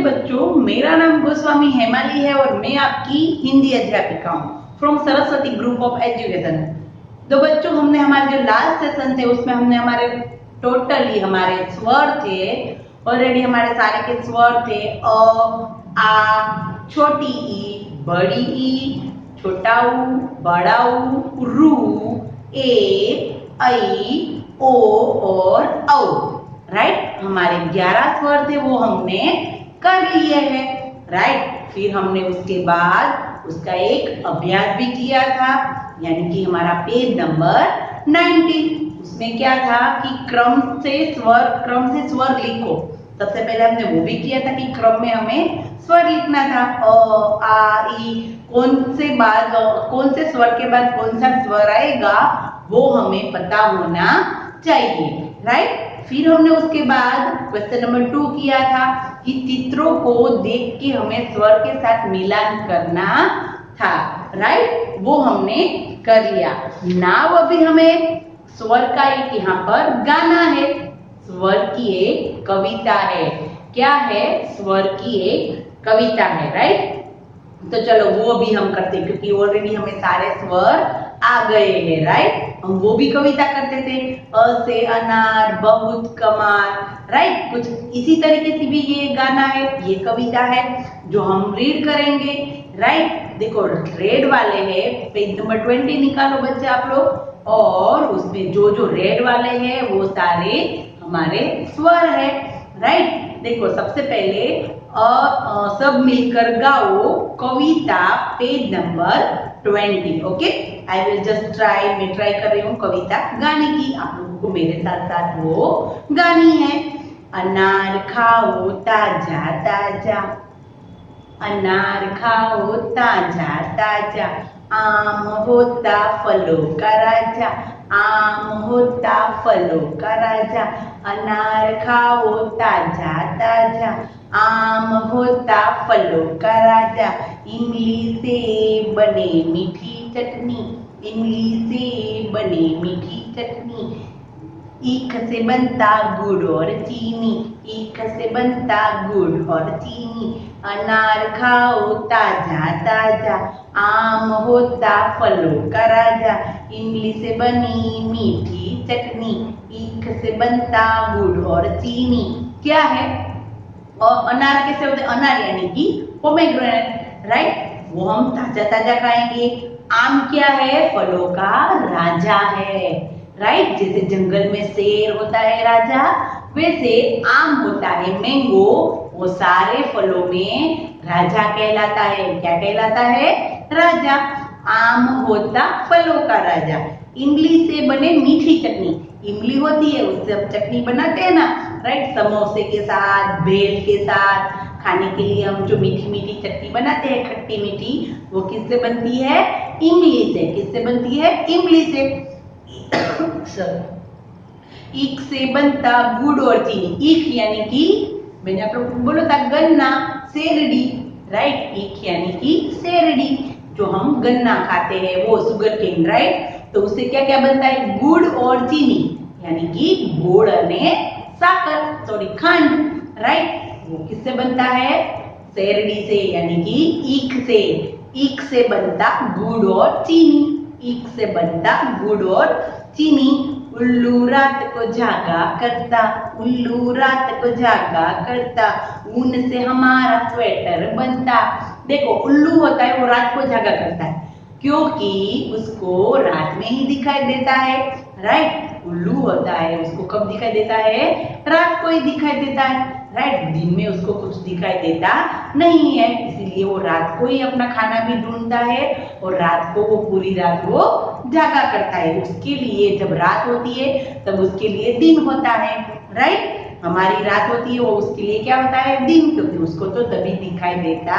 बच्चों, मेरा नाम गोस्वामी हेमाली है और मैं आपकी हिंदी अध्यापिका हूँ from Saraswati group of education. तो बच्चों, हमने हमारे जो लास्ट सेशन थे उसमें हमने हमारे स्वर थे ऑलरेडी, हमारे सारे के स्वर थे आ, छोटी ई, बड़ी ई, छोटा ऊ, बड़ा ऊ, रू, ए, ऐ, ओ और औ। राइट, हमारे 11 स्वर थे वो हमने कर लिए हैं। राइट, फिर हमने उसके बाद उसका एक अभ्यास भी किया था, यानी कि हमारा पेज नंबर 90। उसमें क्या था कि क्रम से स्वर लिखो। सबसे पहले हमने वो भी किया था कि क्रम में हमें स्वर लिखना था। अ, आ, ई, कौन से स्वर के बाद कौन सा स्वर आएगा वो हमें पता होना चाहिए। राइट, फिर हमने उसके बाद क्वेश्चन नंबर 2 किया था कि चित्रों को देख के हमें स्वर के साथ मिलान करना था। राइट, वो हमने कर लिया। नाउ अभी हमें स्वर का एक यहाँ पर गाना है, स्वर की एक कविता है। क्या है? स्वर की एक कविता है। राइट, तो चलो वो भी हम करते हैं क्योंकि ऑलरेडी हमें सारे स्वर आ गए हैं। राइट, हम वो भी कविता करते थे, अ से अनार बहुत कमाल। राइट, कुछ इसी तरीके से भी ये गाना है, ये कविता है जो हम रीड करेंगे। राइट, देखो रेड वाले है, पेज नंबर 20 निकालो बच्चे आप लोग, और उसमें जो जो रेड वाले हैं वो सारे हमारे स्वर है। राइट, देखो सबसे पहले सब मिलकर गाओ कविता, page number 20। Okay, I will just try, मैं ट्राई कर रही हूँ कविता गाने की, आप लोगों को मेरे साथ साथ वो गानी है। अनार खाओ ताजा ताजा, अनार खाओ ताजा ताजा, आम होता फलों का राजा, आम होता फलों का राजा। अनार खाओ ताजा ताजा, आम होता फलों का राजा। इमली से बने मीठी चटनी, इमली से बने मीठी चटनी। ईख से बनता गुड़ और चीनी, ईख से बनता गुड़ और चीनी। अनार खाओ ताजा ताजा, आम होता फलों का राजा। इमली से बनी मीठी चटनी, ईख से बनता गुड़ और चीनी। क्या है? और अनार कैसे होते? अनार यानी कि पोमेग्रेनेट। राइट, वो हम ताजा ताजा खाएंगे। आम क्या है? फलों का राजा है। राइट, जैसे जंगल में शेर होता है राजा, वैसे आम होता है मैंगो, वो सारे फलों में राजा कहलाता है। क्या कहलाता है? राजा। आम होता फलों का राजा। इमली से बने मीठी चटनी, इमली होती है उससे हम चटनी बनाते हैं ना। राइट, समोसे के साथ, भेल के साथ खाने के लिए हम जो मीठी मीठी चटनी बनाते हैं, खट्टी मीठी, वो किससे बनती है? इमली से। किससे बनती है? इमली से। ईख से बनता गुड़ और चीनी। ईख यानी कि मैंने आप लोगों को बोला था गन्ना, शेरडी। राइट, ईख यानी कि शेरडी, जो हम गन्ना खाते हैं वो शुगर केन। राइट, तो उससे क्या क्या बनता है? गुड़ और चीनी, यानी कि गुड़ और साकर, सॉरी खंड। राइट, वो किससे बनता है? शेरडी से, यानी कि ईख से। ईख से बनता गुड़ और चीनी, ईख से बनता गुड़ और चीनी। उल्लू रात को जागा करता, उल्लू रात को जागा करता, ऊन से हमारा स्वेटर बनता। देखो उल्लू होता है वो रात को जागा करता है क्योंकि उसको रात में ही दिखाई देता है। राइट, उल्लू होता है उसको कब दिखाई देता है? रात को ही दिखाई देता है। राइट, दिन में उसको कुछ दिखाई देता नहीं है, इसीलिए वो रात को ही अपना खाना भी ढूंढता है और रात को वो पूरी रात वो जागा करता है। उसके लिए जब रात होती है तब उसके लिए दिन होता है। राइट, हमारी रात होती है वो उसके लिए क्या होता है? दिन, क्योंकि उसको तो तभी दिखाई देता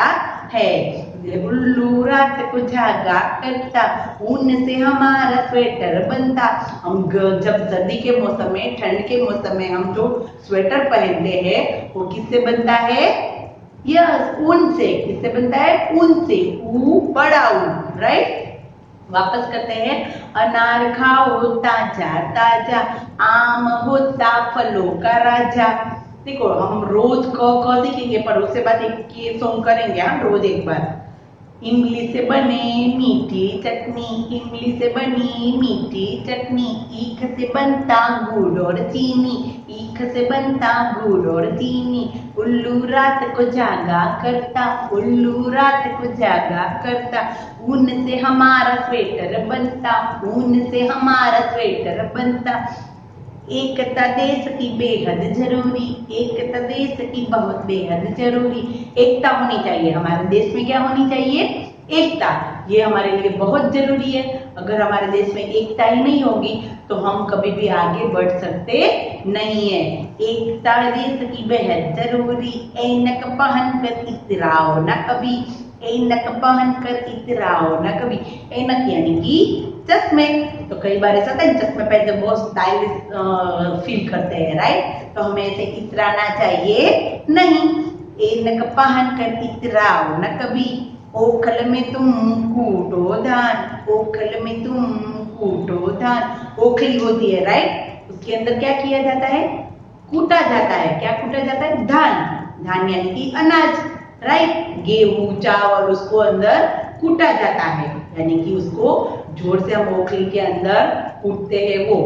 है। उल्लू रात को जागा करता, ऊन से हमारा स्वेटर बनता। हम जब सर्दी के मौसम में, ठंड के मौसम में हम जो स्वेटर पहनते हैं वो किससे बनता है? यस, ऊन से। किससे बनता है? ऊन से। ऊ बड़ा ऊ। राइट, वापस करते हैं। अनार खाओ ताजा ताजा, आम होता फलों का राजा। देखो हम रोज क सीखेंगे, पर उससे बाद एक ये सॉन्ग करेंगे, हाँ, रोज एक बार। इमली से बने मीठी चटनी, इमली से बनी मीठी चटनी, ईख से बनता गुड़ और चीनी, ईख से बनता गुड़ और चीनी, उल्लू रात को जागा करता, उल्लू रात को जागा करता, ऊन से हमारा स्वेटर बनता, ऊन से हमारा स्वेटर बनता। एकता देश की बेहद जरूरी, एकता देश की बहुत बेहद जरूरी। एकता होनी चाहिए हमारे देश में, क्या होनी चाहिए? एकता। ये हमारे लिए बहुत जरूरी है। अगर हमारे देश में एकता ही नहीं होगी तो हम कभी भी आगे बढ़ सकते नहीं है। एकता देश की बेहद जरूरी, ऐनक पहन कर इतराओ न कभी, ऐनक पहन कर इतराओ न कभी। ऐनक यानी कि चश्मे। तो कई बार ऐसा होता है चश्मे पहनते बहुत स्टाइलिश फील करते हैं, राइट? तो हमें ऐसे इतराना चाहिए नहीं। ऐनक पहन कर इतराओ न कभी, ओखल में तुम कूटो धान, ओखल में तुम कूटो धान। ओखली होती है, राइट? उसके अंदर क्या किया जाता है? कूटा जाता है। क्या कूटा जाता है? धान। धान यानी कि अनाज, राइट? गेहूं चावल उसको अंदर कूटा जाता है, यानी कि उसको जोर से हम ओखली के अंदर कूटते हैं वो।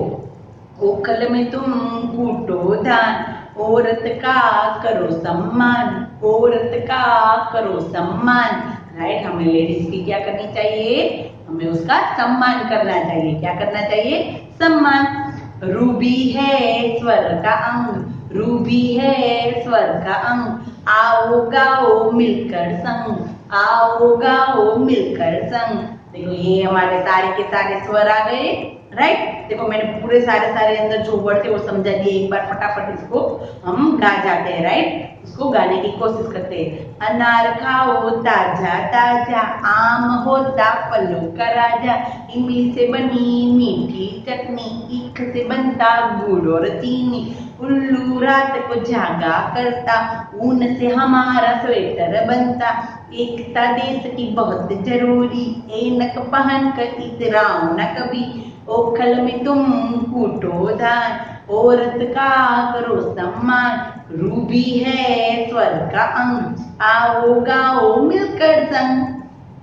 ओखल में तुम कूटो धान, औरत का करो सम्मान, औरत का करो सम्मान। राइट? हमें लेडीज की क्या करनी चाहिए? हमें उसका सम्मान करना चाहिए। क्या करना चाहिए? सम्मान। रूबी है स्वर का अंग, रूबी है स्वर का अंग, आओ गाओ मिलकर संग, आओ गाओ मिलकर संग। देखो ये हमारे सारे के सारे स्वर आ गए, राइट? देखो मैंने पूरे सारे सारे अंदर जो वर्ड थे वो समझा दिए। एक बार फटाफट इसको हम गा जाते हैं, राइट? इसको गाने की कोशिश करते हैं। अनार खाओ ताजा ताजा, आम होता फलों का राजा, इमली से बनी मीठी चटनी, ईख से बनता गुड़ और चीनी, उल्लू रात को जागा करता, ऊन से हमारा स्वेटर बनता। एकता देश की बहुत जरूरी, ऐनक पहन कर इतराओ न कभी, ओखल में तुम कूटो धान, औरत का करो सम्मान, रूबी है स्वर का अंग, आओ गाओ मिलकर संग।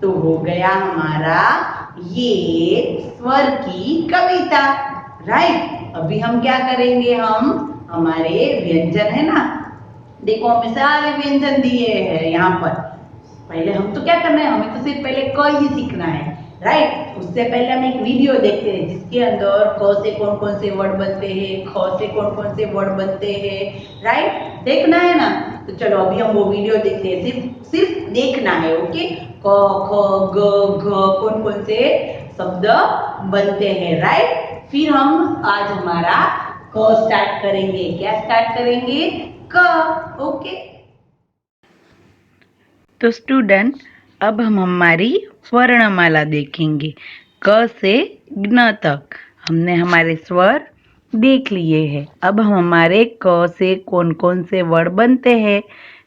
तो हो गया हमारा ये स्वर की कविता, राइट? अभी हम क्या करेंगे? हम हमारे व्यंजन है ना, देखो हमें सारे व्यंजन दिए हैं यहाँ पर। पहले हम तो क्या करना है? हमें तो सिर्फ पहले क ही सीखना है, राइट? उससे पहले हम एक वीडियो देखते हैं जिसके अंदर क से कौन कौन से वर्ड बनते हैं, ख से कौन कौन से वर्ड बनते हैं, राइट? देखना है ना? तो चलो अभी हम वो वीडियो देखते हैं। सिर्फ सिर्फ देखना है, ओके? क ख ग घ कौन कौन से शब्द बनते हैं, राइट? फिर हम आज हमारा क स्टार्ट करेंगे। क्या स्टार्ट करेंगे? क, ओके? तो स्टूडेंट, अब हम हमारी वर्णमाला देखेंगे क से ज्ञ तक। हमने हमारे स्वर देख लिए हैं। अब हम हमारे क से कौन कौन से वर्ड बनते हैं,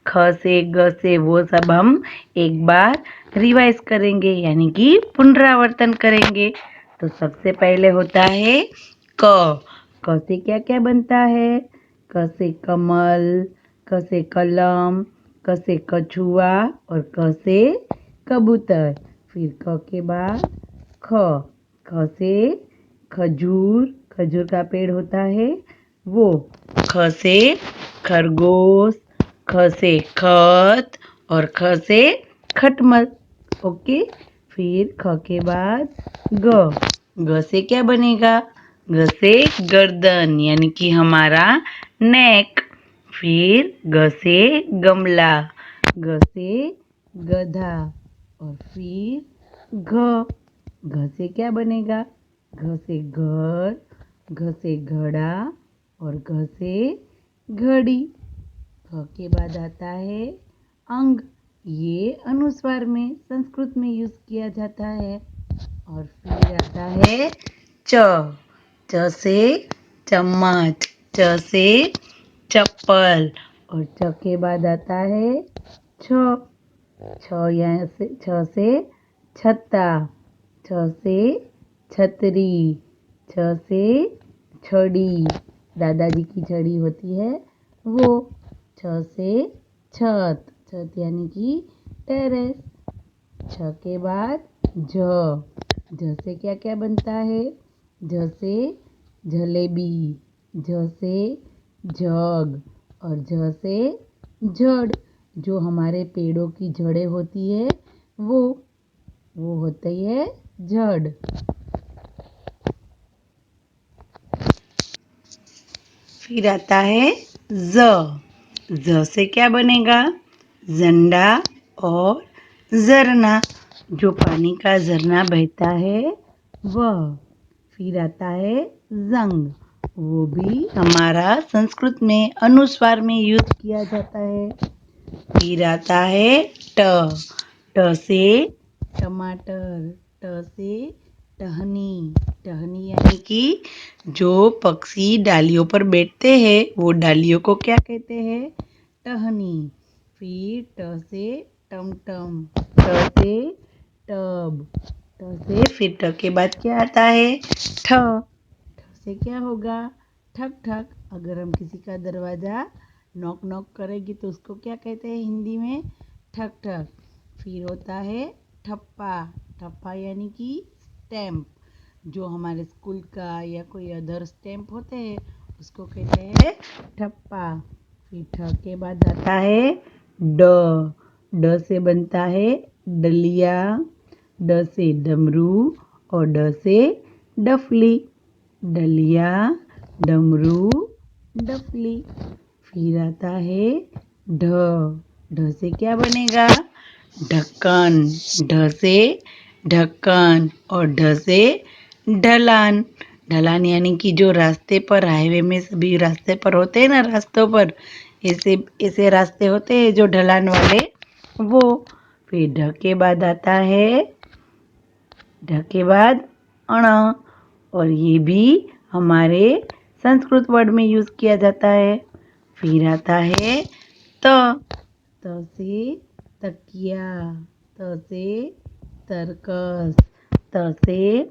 ख से ग से, वो सब हम एक बार रिवाइज करेंगे, यानी कि पुनरावर्तन करेंगे। तो सबसे पहले होता है क। क से क्या क्या बनता है? क से कमल, क से कलम, क से कछुआ और क से कबूतर। फिर क के बाद ख। ख से खजूर, खजूर का पेड़ होता है वो। ख से खरगोश, ख से खत और ख से खटमल, ओके? फिर ख के बाद ग। ग से क्या बनेगा? ग से गर्दन, यानी कि हमारा नेक। फिर ग से गमला, ग से गधा और फिर घ। घ से क्या बनेगा? घ से घर, घ से घड़ा और घ से घड़ी। घ के बाद आता है अंग। ये अनुस्वार में संस्कृत में यूज किया जाता है। और फिर आता है च। च से चम्मच, च से चप्पल और च के बाद आता है छ। छ से छत्ता, छ से छतरी, छ से छड़ी, दादाजी की छड़ी होती है वो। से छत, छत यानी कि टेरेस। छ के बाद झ से क्या क्या बनता है? झ से जलेबी, झ से जग और झ से जड़। जो हमारे पेड़ों की जड़ें होती है वो होती है जड़। फिर आता है ज से क्या बनेगा? झंडा और झरना, जो पानी का झरना बहता है वह। फिर आता है जंग, वो भी हमारा संस्कृत में अनुस्वार में यूज किया जाता है। फिर आता है ट से टमाटर, ट से टहनी, टहनी यानी कि जो पक्षी डालियों पर बैठते हैं वो डालियों को क्या कहते हैं? टहनी। फिर ट से टमटम, ट से टब, ट से फिर ट के बाद क्या आता है? ठ से क्या होगा? ठक ठक। अगर हम किसी का दरवाजा नॉक नॉक करेंगे तो उसको क्या कहते हैं हिंदी में? ठक ठक। फिर होता है ठप्पा, ठप्पा यानी कि स्टैम्प, जो हमारे स्कूल का या कोई अदर स्टैम्प होते हैं उसको कहते हैं ठप्पा। फिर ठ के बाद आता है ड से बनता है डलिया, ड से डमरू और ड से डफली। डलिया, डमरू, डफली। फिर आता है ढ से क्या बनेगा? ढक्कन, ढ से ढक्कन और ढ से ढलान। ढलान यानी कि जो रास्ते पर, हाईवे में सभी रास्ते पर होते हैं ना, रास्तों पर ऐसे ऐसे रास्ते होते हैं जो ढलान वाले, वो। फिर ढ के बाद आता है, ढ के बाद अण, और ये भी हमारे संस्कृत वर्ड में यूज किया जाता है। फिर आता है त से तकिया, त से तरकस, त से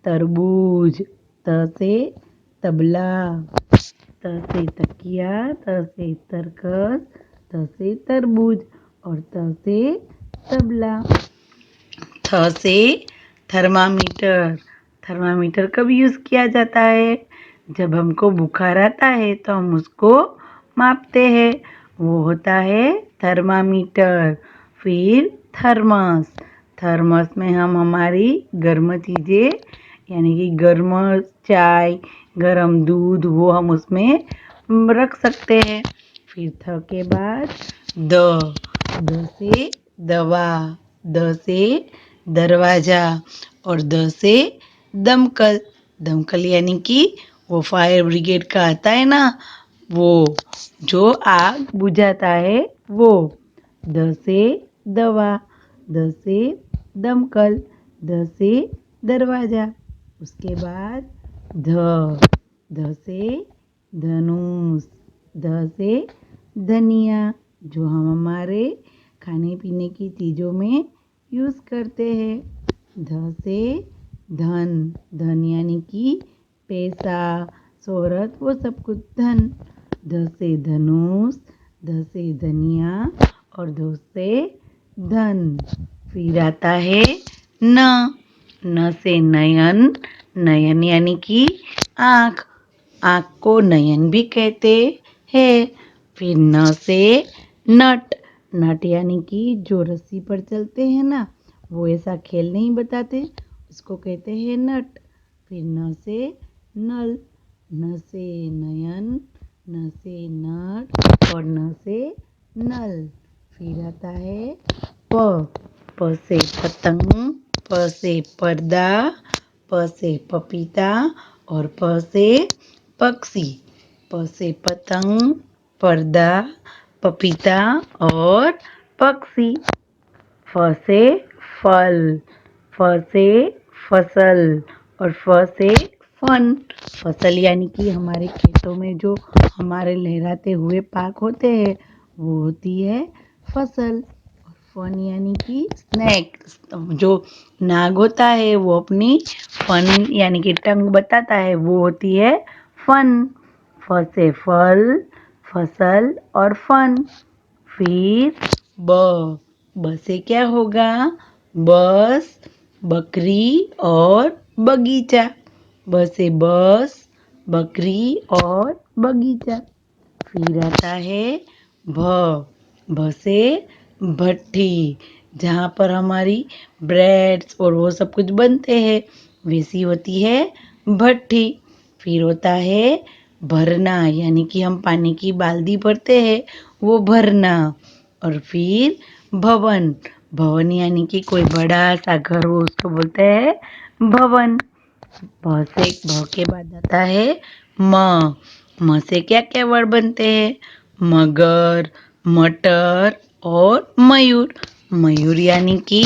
तरबूज, त से तबला, त से तकिया, त से तरकस, त से तरबूज और त से तबला। थ से थर्मामीटर, थर्मामीटर कब यूज किया जाता है? जब हमको बुखार आता है तो हम उसको मापते हैं, वो होता है थर्मामीटर। फिर थर्मस, थर्मस में हम हमारी गर्म चीज़ें यानी कि गर्म चाय, गर्म दूध, वो हम उसमें रख सकते हैं। फिर थ के बाद द से दवा, द से दरवाजा और द से दमकल। दमकल यानी कि वो फायर ब्रिगेड का आता है ना, वो जो आग बुझाता है वो। द से दवा, द से दमकल, द से दरवाजा। उसके बाद ध से धनुष, ध से धनिया, जो हम हमारे खाने पीने की चीज़ों में यूज़ करते हैं। ध से धन, धन यानी कि पैसा, शोहरत, वो सब कुछ धन। ध से धनुष, ध से धनिया और ध से धन। फिर आता है न से नयन, नयन यानी कि आँख, आँख को नयन भी कहते हैं। फिर न से नट, नट यानी कि जो रस्सी पर चलते हैं ना, वो ऐसा खेल नहीं बताते, उसको कहते हैं नट। फिर न से नल, न से नयन, न से नट और न से नल। फिर आता है प से पतंग, प से पर्दा, प से पपीता और प से पक्षी। प से पतंग, पर्दा, पपीता और पक्षी। फ से फल, फ से फसल और फ से फन। फसल यानी कि हमारे खेतों में जो हमारे लहराते हुए पाक होते हैं वो होती है फसल। और फन यानी कि स्नैक, जो नाग होता है वो अपनी फन यानी कि टंग बताता है, वो होती है फन। फ से फल, फसल और फन। फिर ब से क्या होगा? बस, बकरी और बगीचा। ब से बस, बकरी और बगीचा। फिर आता है भ से भट्ठी, जहाँ पर हमारी ब्रेड्स और वो सब कुछ बनते हैं, वैसी होती है भट्ठी। फिर होता है भरना, यानी कि हम पानी की बाल्टी भरते हैं, वो भरना। और फिर भवन, भवन यानी कि कोई बड़ा सा घर हो, उसको बोलते हैं भवन। भ के बाद आता है म से क्या क्या वर्ड बनते हैं? मगर, मटर और मयूर। मयूर यानी कि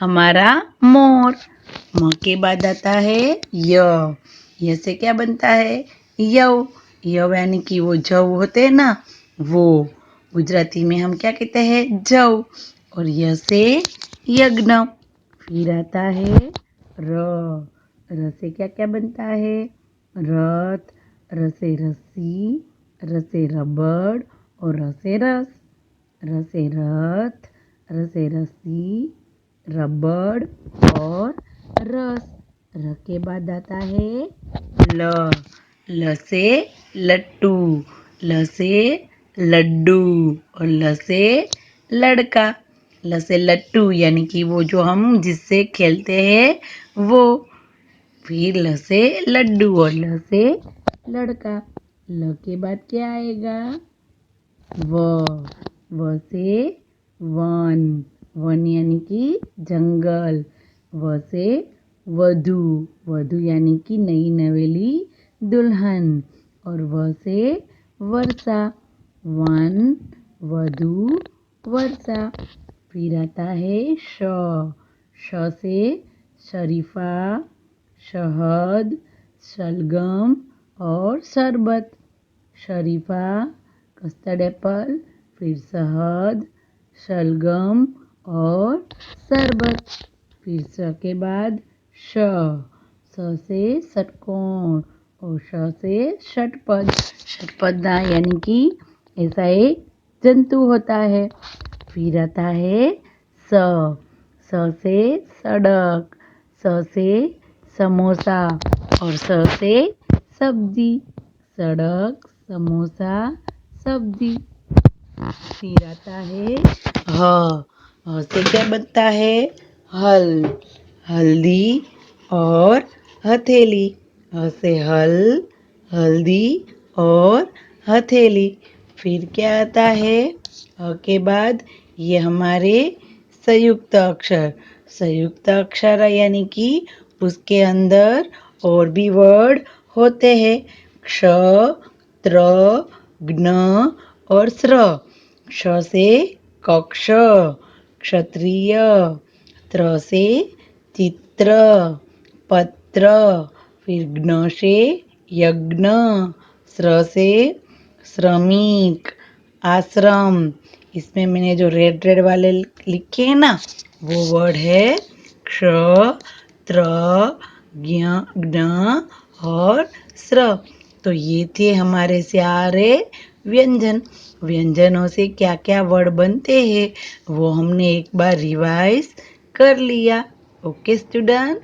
हमारा मोर। म के बाद आता है य से क्या बनता है? यव। यव यानी कि वो जव होते हैं ना, वो। गुजराती में हम क्या कहते हैं? जव। और य से यज्ञ। फिर आता है र से क्या क्या बनता है? रथ, र से रस्सी, र से रबड़ और र से रस। र से रथ, र से रस्सी, रबड़ और रस। र के बाद आता है ल से लट्टू, ल से लड्डू और ल से लड़का। ल से लट्टू यानी कि वो जो हम जिससे खेलते हैं वो। फिर ल से लड्डू और ल से लड़का। ल के बाद क्या आएगा? व से वन, वन यानी कि जंगल। व से वधू, वधू यानी कि नई नवेली दुल्हन। और व से वर्षा, वन, वधू, वर्षा। फिर आता है श से शरीफा, शहद, शलगम और शरबत। शरीफा कस्टर्ड एप्पल, फिर शहद, शलगम और शरबत। फिर स के बाद श से षटकोण और श से षटपद। षटपद यानी कि ऐसा एक जंतु होता है। फिर आता है स से सड़क, स से समोसा और स से सब्जी। सड़क, समोसा, सब्जी। फिर आता है ह से क्या बनता है? हल, हल्दी और हथेली। ह से हल, हल्दी और हथेली। फिर क्या आता है? के बाद ये हमारे संयुक्त अक्षर। संयुक्त अक्षर यानी कि उसके अंदर और भी वर्ड होते हैं। क्ष, त्र, ज्ञ और स्र। क्ष से कक्ष, क्षत्रिय। त्र से चित्र, पत्र। फिर ज्ञ से यज्ञ, स्र से श्रमिक, आश्रम। इसमें मैंने जो रेड रेड वाले लिखे हैं ना, वो वर्ड है क्ष, त्र, ज्ञ और स्र। तो ये थे हमारे सारे व्यंजन। व्यंजनों से क्या क्या वर्ड बनते हैं वो हमने एक बार रिवाइज कर लिया। Okay student.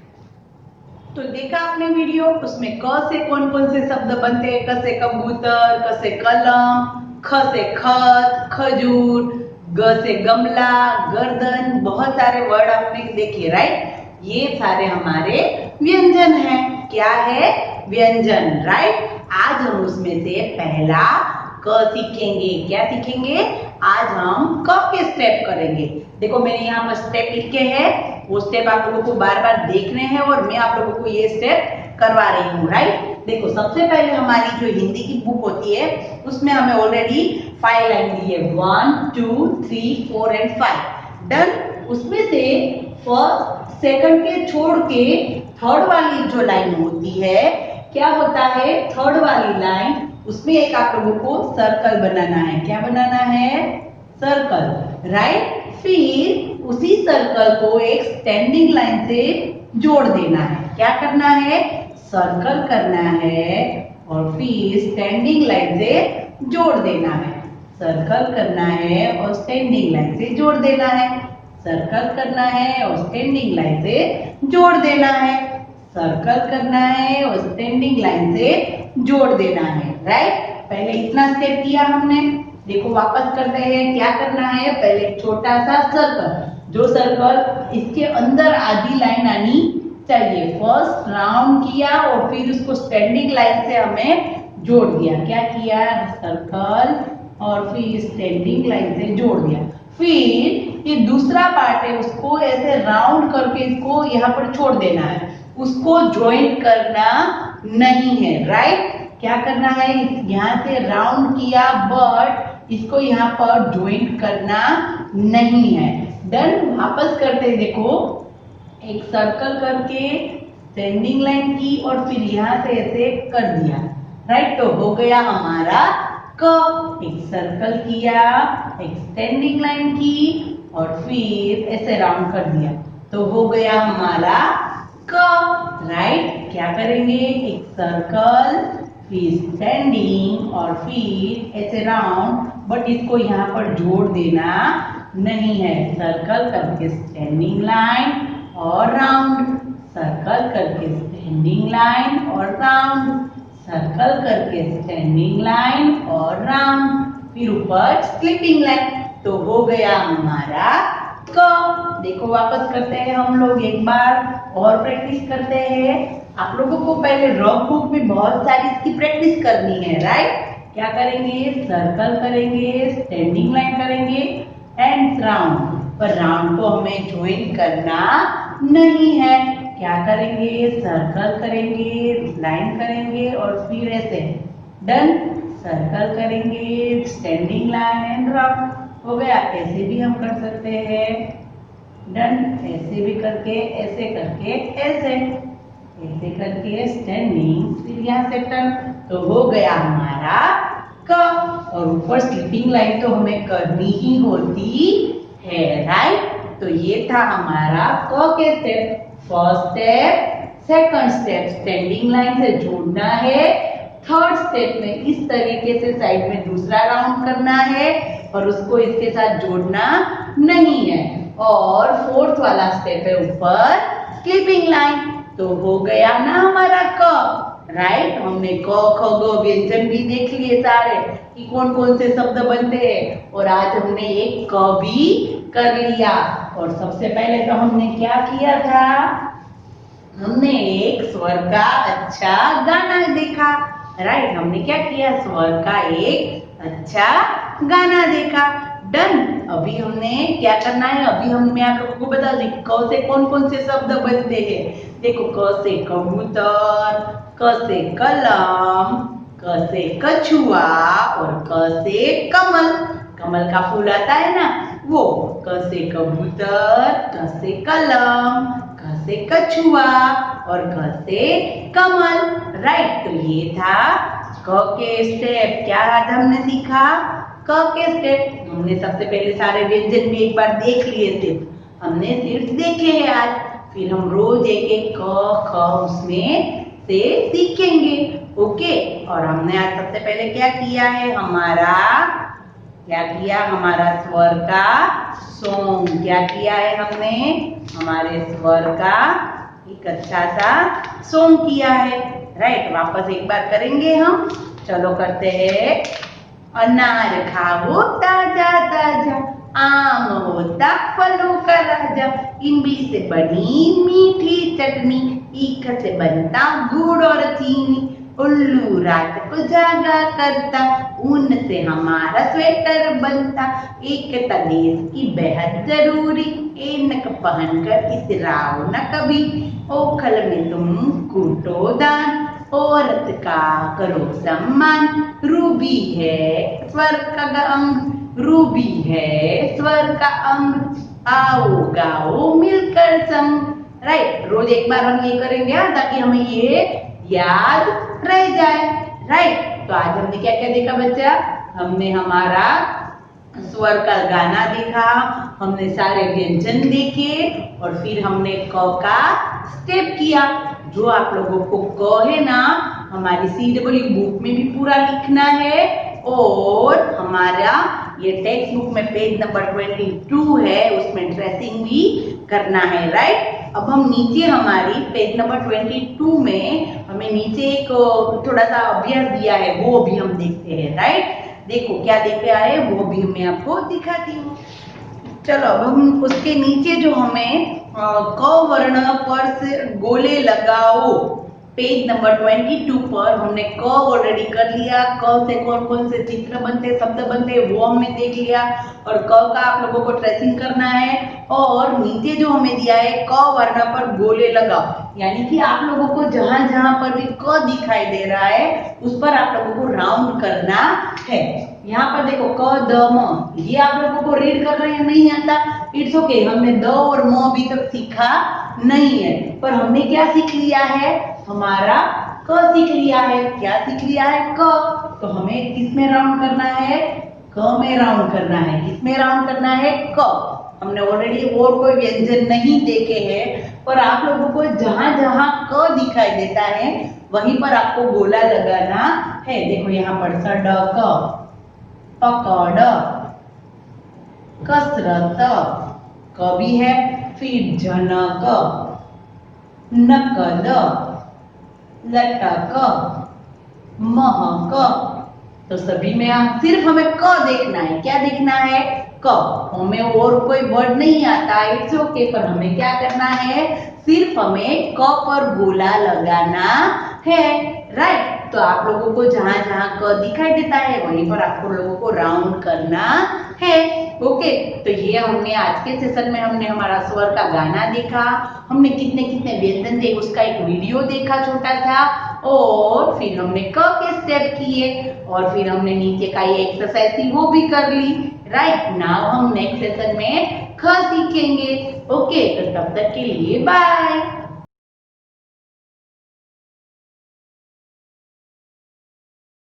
तो देखा आपने वीडियो, उसमें क से कौन कौन से शब्द बनते हैं? क से कबूतर, क से कलम, ख से खत, खजूर, ग से गमला, गर्दन, बहुत सारे वर्ड आपने देखे, राइट? ये सारे हमारे व्यंजन हैं। क्या है? व्यंजन, राइट? आज हम उसमें से पहला क सीखेंगे। क्या सीखेंगे? आज हम क के स्टेप करेंगे। देखो मैंने यहाँ पर स्टेप लिखे हैं, वो स्टेप आप लोगों को बार बार देखने हैं और मैं आप लोगों को ये स्टेप करवा रही हूँ, राइट? देखो सबसे पहले हमारी जो हिंदी की बुक होती है उसमें हमें ऑलरेडी 5 लाइन दी है, 1 2 3 4 एंड 5। डन। उसमें से फर्स्ट सेकंड के छोड़ के थर्ड वाली जो लाइन होती है, क्या होता है? थर्ड वाली लाइन, उसमें एक आप लोगों को सर्कल बनाना है। क्या बनाना है? Circle, right? फिर उसी सर्कल को एक स्टैंडिंग लाइन से जोड़ देना है। क्या करना है? सर्कल करना है और फिर स्टैंडिंग लाइन से जोड़ देना है। सर्कल करना है और स्टैंडिंग लाइन से जोड़ देना है। सर्कल करना है और स्टैंडिंग लाइन से जोड़ देना है। सर्कल करना है और स्टैंडिंग लाइन से जोड़ देना है। राइट, पहले इतना स्टेप किया हमने। देखो वापस करते हैं, क्या करना है, पहले एक छोटा सा सर्कल, जो सर्कल इसके अंदर आधी लाइन आनी चाहिए। फर्स्ट राउंड किया और फिर उसको स्टैंडिंग लाइन से हमें जोड़ दिया। क्या किया, सर्कल और फिर स्टैंडिंग लाइन से जोड़ दिया। फिर ये दूसरा पार्ट है, उसको ऐसे राउंड करके इसको यहाँ पर छोड़ देना है। उसको ज्वाइन करना नहीं है। राइट, क्या करना है, यहाँ से राउंड किया बट इसको यहाँ पर ज्वाइन करना नहीं है। डन, वापस करते हैं। देखो, एक सर्कल करके स्टैंडिंग लाइन की और फिर यहाँ से ऐसे कर दिया। राइट, तो हो गया हमारा क। एक सर्कल किया, एक स्टैंडिंग लाइन की और फिर ऐसे राउंड कर दिया, तो हो गया हमारा क। राइट, क्या करेंगे, एक सर्कल फिर स्टैंडिंग और फिर ऐसे राउंड, बट इसको यहाँ पर जोड़ देना नहीं है। सर्कल करके स्टैंडिंग लाइन और राउंड, सर्कल करके स्टैंडिंग लाइन और राउंड, सर्कल करके स्टैंडिंग लाइन और राउंड, फिर ऊपर स्लिपिंग लाइन, तो हो गया हमारा क। देखो वापस करते हैं हम लोग, एक बार और प्रैक्टिस करते हैं। आप लोगों को पहले रफ बुक में बहुत सारी इसकी प्रैक्टिस करनी है। राइट, क्या करेंगे, सर्कल करेंगे, स्टैंडिंग लाइन करेंगे एंड राउंड, पर राउंड को हमें ज्वाइन करना नहीं है। क्या करेंगे, सर्कल करेंगे, लाइन करेंगे और फिर ऐसे। डन, सर्कल करेंगे, स्टैंडिंग लाइन एंड राउंड, हो गया। ऐसे भी हम कर सकते हैं। डन, ऐसे भी करके, ऐसे करके, ऐसे ऐसे करके स्टैंडिंग, फिर यहाँ से टर्न, तो हो गया हमारा क। और ऊपर स्लिपिंग लाइन तो हमें करनी ही होती है। राइट, तो ये था हमारा क के step. First step, second step standing line से जोड़ना है। थर्ड स्टेप में इस तरीके से साइड में दूसरा राउंड करना है और उसको इसके साथ जोड़ना नहीं है। और फोर्थ वाला स्टेप है ऊपर स्लिपिंग लाइन, तो हो गया ना हमारा क। राइट, हमने क ख ग व्यंजन भी देख लिए सारे कि कौन कौन से शब्द बनते हैं, और आज हमने एक क भी कर लिया। और सबसे पहले तो हमने क्या किया था, हमने एक स्वर का अच्छा गाना देखा। राइट, हमने क्या किया, स्वर का एक अच्छा गाना देखा। डन, अभी हमने क्या करना है, अभी मैं आप लोगों को बता दी क से कौन कौन से शब्द बनते हैं। देखो, क से कबूतर, क से कलम, क से कछुआ और क से कमल। कमल का फूल आता है ना, वो। क से कबूतर, क से कलम, क से कछुआ और क से कमल। राइट, तो ये था क के स्टेप। क्या आज हमने सीखा, क के स्टेप। हमने सबसे पहले सारे व्यंजन भी एक बार देख लिए थे, हमने सिर्फ देखे हैं आज। फिर हम रोज एक एक क ख उसमें से सीखेंगे। ओके, और हमने आज सबसे पहले क्या किया है, हमारा स्वर का सॉन्ग। क्या किया है हमने, हमारे स्वर का एक अच्छा सा सॉन्ग किया है। राइट, वापस एक बार करेंगे हम। चलो करते हैं। अनार खाओ ताजा ताजा, आम होता फलों का राजा, इमली से बनी मीठी चटनी, ईख से बनता गुड़ और चीनी, उल्लू रात को जागा करता, ऊन से हमारा स्वेटर बनता, एकता देश की बेहद जरूरी, ऐनक पहन कर इतराओ न कभी, ओखल में तुम कूटो दान, औरत का करो सम्मान, रूबी है स्वर का अंग, रूबी है स्वर का अंग, आओ गाओ मिलकर संग। राइट, रोज एक बार हम ये करेंगे ताकि हमें ये याद रह जाए। राइट, तो आज हमने क्या क्या देखा बच्चा, हमने हमारा स्वर का गाना देखा, हमने सारे व्यंजन देखे और फिर हमने क का स्टेप किया। जो आप लोगों को क है ना, हमारी CW बुक में भी पूरा लिखना है और हमारा ये टेक्स्ट बुक में पेज नंबर 22 है, उसमें ट्रेसिंग भी करना है, राइट। अब हम नीचे हमारी पेज नंबर 22 में हमें नीचे एक थोड़ा सा अभ्यास दिया है, वो भी हम देखते हैं, राइट। देखो क्या दिया है वो भी मैं आपको दिखाती हूँ। चलो अब हम उसके नीचे जो हमें क वर्ण पर से गोले लगाओ, पेज नंबर 22 पर हमने क ऑलरेडी कर लिया। क से कौन कौन से चित्र बनते, शब्द बनते, वो हमने देख लिया। और क का आप लोगों को ट्रेसिंग करना है। और नीचे जो हमें दिया है क वर्ण पर गोले लगाओ, यानी कि आप लोगों को जहां जहां पर भी क दिखाई दे रहा है उस पर आप लोगों को राउंड करना है। यहाँ पर देखो क द म, ये आप लोगों को रीड करना है नहीं आता, इट्स ओके। हमने द और म अभी तक सीखा नहीं है, पर हमने क्या सीख लिया है, हमारा क सीख लिया है। क्या सीख लिया है, क। तो हमें किस में राउंड करना है, क में राउंड करना है। किस में राउंड करना है, क। हमने ऑलरेडी और कोई व्यंजन नहीं देखे हैं, पर आप लोगों को जहां जहां क दिखाई देता है वहीं पर आपको गोला लगाना है। देखो यहाँ पर सड़क, पकड़, कसरत, क भी है, फिर जनक, नकद, लटक, महक। तो सभी में सिर्फ हमें क देखना है। क्या देखना है, क। हमें और कोई वर्ड नहीं आता, इट्स ओके, पर हमें क्या करना है, सिर्फ हमें क पर गोला लगाना है, राइट। तो आप लोगों को जहां जहां क दिखाई देता है वहीं पर आपको लोगों को राउंड करना है, ओके। तो ये हमने आज के सेशन में हमने हमारा स्वर का गाना देखा, हमने कितने कितने व्यंजन थे उसका एक वीडियो देखा छोटा सा, और फिर हमने क के स्टेप किए, और फिर हमने नीचे का ये एक्सरसाइज थी वो भी कर ली, राइट। नाउ हम नेक्स्ट सेशन में ख सीखेंगे, ओके। तो तब तक के लिए बाय।